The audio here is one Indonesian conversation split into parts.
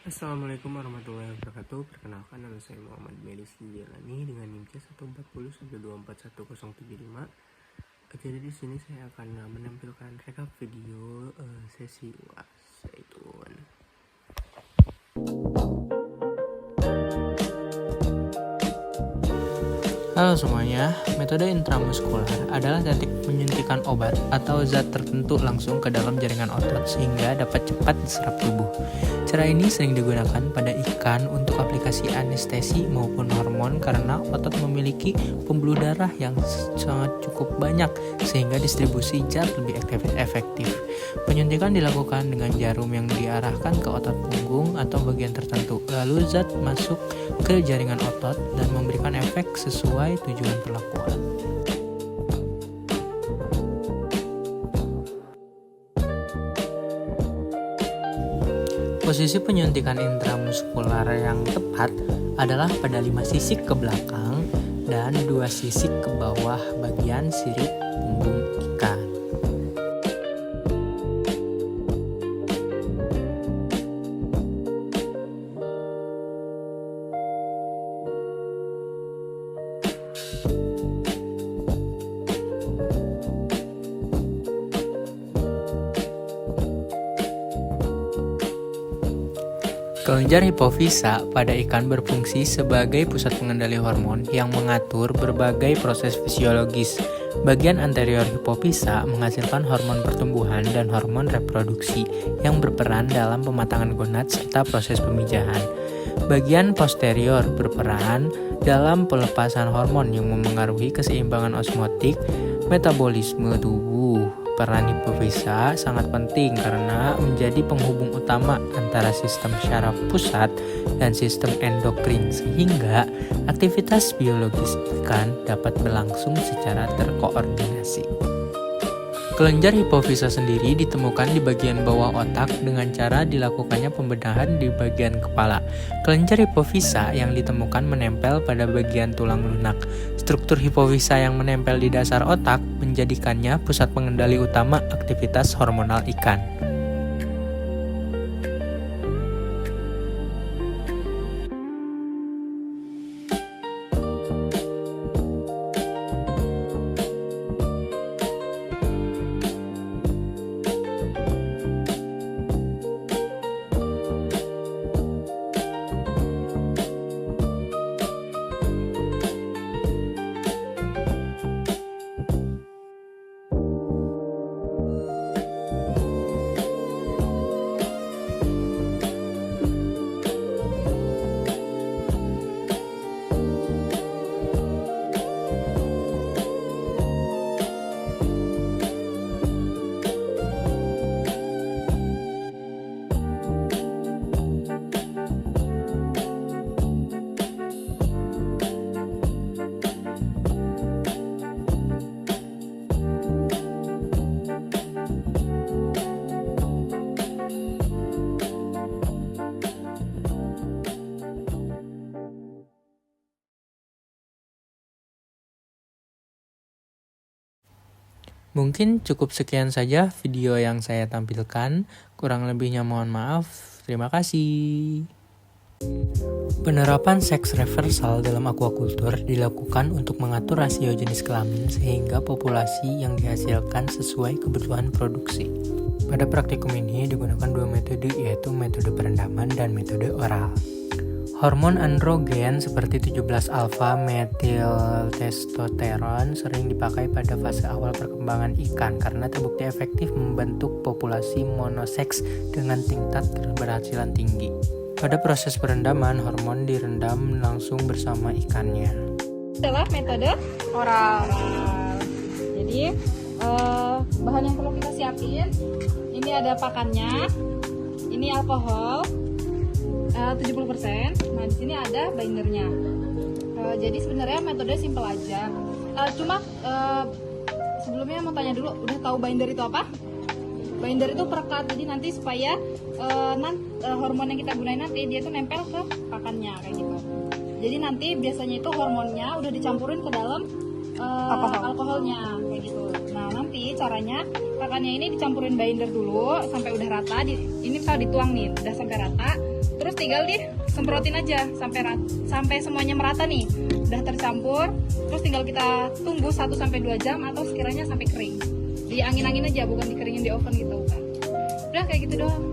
Assalamualaikum warahmatullahi wabarakatuh. Perkenalkan, nama saya Muhammad Melis Jalani dengan NIM C14012411075. Jadi di sini saya akan menampilkan rekap video sesi UAS Zaitun. Halo semuanya, metode intramuskular adalah teknik menyuntikkan obat atau zat tertentu langsung ke dalam jaringan otot sehingga dapat cepat diserap tubuh. Cara ini sering digunakan pada ikan untuk aplikasi anestesi maupun hormon karena otot memiliki pembuluh darah yang sangat cukup banyak sehingga distribusi zat lebih efektif. Penyuntikan dilakukan dengan jarum yang diarahkan ke otot punggung atau bagian tertentu, lalu zat masuk ke jaringan otot dan memberikan efek sesuai tujuan perlakuan. Posisi penyuntikan intramuskular yang tepat adalah pada 5 sisik ke belakang dan 2 sisik ke bawah bagian sirip punggung ikan. Kelenjar hipofisa pada ikan berfungsi sebagai pusat pengendali hormon yang mengatur berbagai proses fisiologis. Bagian anterior hipofisa menghasilkan hormon pertumbuhan dan hormon reproduksi yang berperan dalam pematangan gonad serta proses pemijahan. Bagian posterior berperan dalam pelepasan hormon yang memengaruhi keseimbangan osmotik metabolisme tubuh. Peran hipofisa sangat penting karena menjadi penghubung utama antara sistem syaraf pusat dan sistem endokrin sehingga aktivitas biologis ikan dapat berlangsung secara terkoordinasi. Kelenjar hipofisa sendiri ditemukan di bagian bawah otak dengan cara dilakukannya pembedahan di bagian kepala. Kelenjar hipofisa yang ditemukan menempel pada bagian tulang lunak. Struktur hipofisa yang menempel di dasar otak menjadikannya pusat pengendali utama aktivitas hormonal ikan. Mungkin cukup sekian saja video yang saya tampilkan. Kurang lebihnya mohon maaf. Terima kasih. Penerapan seks reversal dalam aquaculture dilakukan untuk mengatur rasio jenis kelamin sehingga populasi yang dihasilkan sesuai kebutuhan produksi. Pada praktikum ini digunakan 2 metode, yaitu metode perendaman dan metode oral. Hormon androgen seperti 17-alfa metiltestosteron sering dipakai pada fase awal perkembangan ikan karena terbukti efektif membentuk populasi monoseks dengan tingkat keberhasilan tinggi. Pada proses perendaman, hormon direndam langsung bersama ikannya. Adalah metode oral. Jadi bahan yang perlu kita siapin, ini ada pakannya, ini alkohol 70%. Nah di sini ada bindernya. Jadi sebenarnya metode simple aja. Sebelumnya mau tanya dulu, udah tahu binder itu apa? Binder itu perekat, jadi nanti supaya hormon yang kita gunain nanti dia tuh nempel ke pakannya kayak gitu. Jadi nanti biasanya itu hormonnya udah dicampurin ke dalam alkoholnya kayak gitu. Nah nanti caranya pakannya ini dicampurin binder dulu sampai udah rata. Ini misalnya dituang nih, udah sampai rata. Terus tinggal disemprotin aja sampai semuanya merata nih, udah tercampur. Terus tinggal kita tunggu 1-2 jam atau sekiranya sampai kering. Di angin-angin aja, bukan dikeringin di oven gitu kan. Udah kayak gitu doang.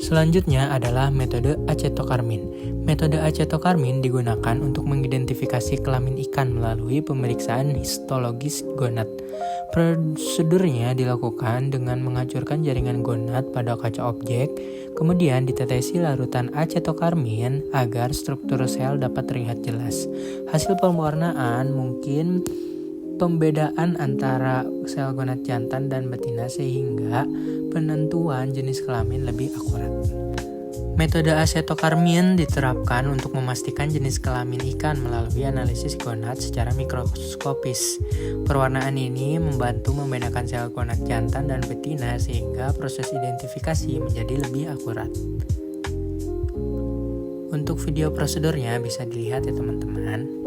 Selanjutnya adalah metode acetokarmin. Metode acetokarmin digunakan untuk mengidentifikasi kelamin ikan melalui pemeriksaan histologis gonad. Prosedurnya dilakukan dengan menghancurkan jaringan gonad pada kaca objek, kemudian ditetesi larutan acetokarmin agar struktur sel dapat terlihat jelas. Hasil pewarnaan mungkin pembedaan antara sel gonad jantan dan betina sehingga penentuan jenis kelamin lebih akurat. Metode acetokarmin diterapkan untuk memastikan jenis kelamin ikan melalui analisis gonad secara mikroskopis. Perwarnaan ini membantu membedakan sel gonad jantan dan betina sehingga proses identifikasi menjadi lebih akurat. Untuk video prosedurnya bisa dilihat ya teman-teman.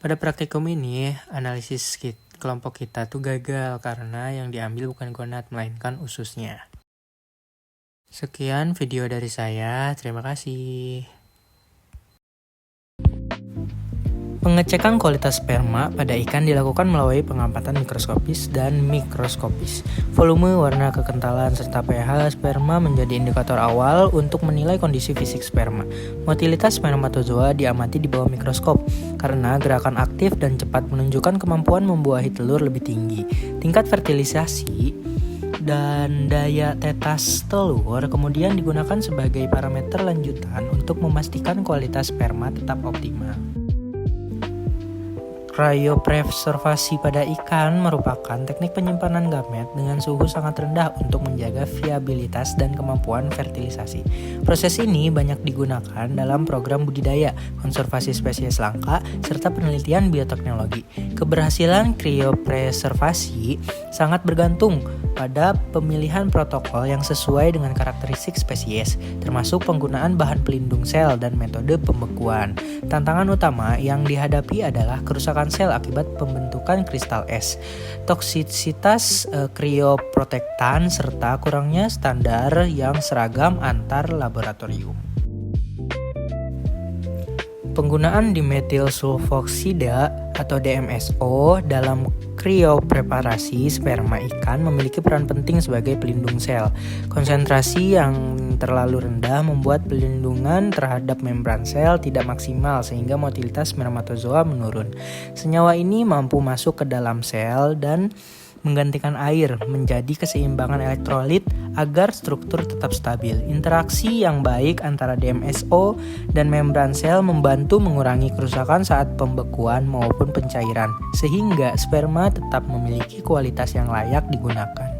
Pada praktikum ini, analisis kelompok kita tuh gagal karena yang diambil bukan gonad, melainkan ususnya. Sekian video dari saya, terima kasih. Pengecekan kualitas sperma pada ikan dilakukan melalui pengamatan mikroskopis dan mikroskopis. Volume, warna, kekentalan, serta pH sperma menjadi indikator awal untuk menilai kondisi fisik sperma. Motilitas spermatozoa diamati di bawah mikroskop karena gerakan aktif dan cepat menunjukkan kemampuan membuahi telur lebih tinggi. Tingkat fertilisasi dan daya tetas telur kemudian digunakan sebagai parameter lanjutan untuk memastikan kualitas sperma tetap optimal. Cryopreservasi pada ikan merupakan teknik penyimpanan gamet dengan suhu sangat rendah untuk menjaga viabilitas dan kemampuan fertilisasi. Proses ini banyak digunakan dalam program budidaya, konservasi spesies langka, serta penelitian bioteknologi. Keberhasilan cryopreservasi sangat bergantung pada pemilihan protokol yang sesuai dengan karakteristik spesies, termasuk penggunaan bahan pelindung sel dan metode pembekuan. Tantangan utama yang dihadapi adalah kerusakan sel akibat pembentukan kristal es, toksisitas krioprotektan, serta kurangnya standar yang seragam antar laboratorium. Penggunaan dimetil sulfoksida atau DMSO dalam kriopreparasi sperma ikan memiliki peran penting sebagai pelindung sel. Konsentrasi yang terlalu rendah membuat pelindungan terhadap membran sel tidak maksimal sehingga motilitas spermatozoa menurun. Senyawa ini mampu masuk ke dalam sel dan menggantikan air menjadi keseimbangan elektrolit agar struktur tetap stabil. Interaksi yang baik antara DMSO dan membran sel membantu mengurangi kerusakan saat pembekuan maupun pencairan, sehingga sperma tetap memiliki kualitas yang layak digunakan.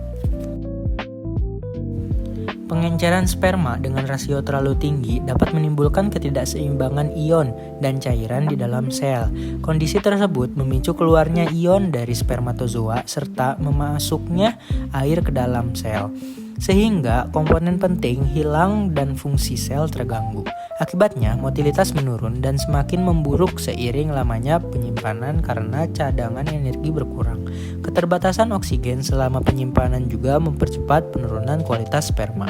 Pengenceran sperma dengan rasio terlalu tinggi dapat menimbulkan ketidakseimbangan ion dan cairan di dalam sel. Kondisi tersebut memicu keluarnya ion dari spermatozoa serta memasuknya air ke dalam sel, sehingga komponen penting hilang dan fungsi sel terganggu. Akibatnya, motilitas menurun dan semakin memburuk seiring lamanya penyimpanan karena cadangan energi berkurang. Keterbatasan oksigen selama penyimpanan juga mempercepat penurunan kualitas sperma.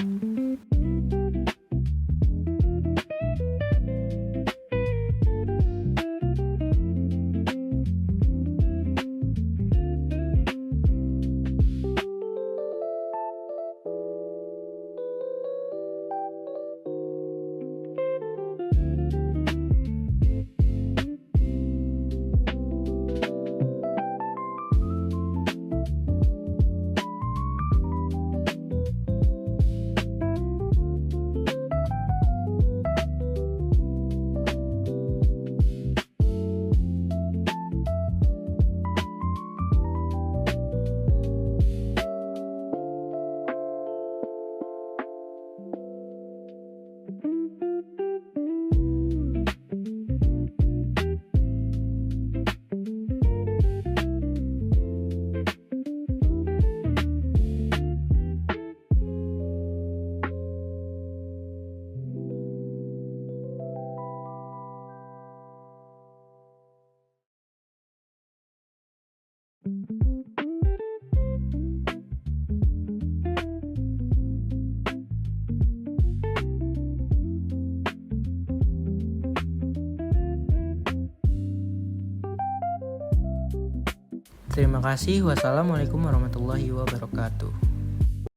Terima kasih. Wassalamualaikum warahmatullahi wabarakatuh.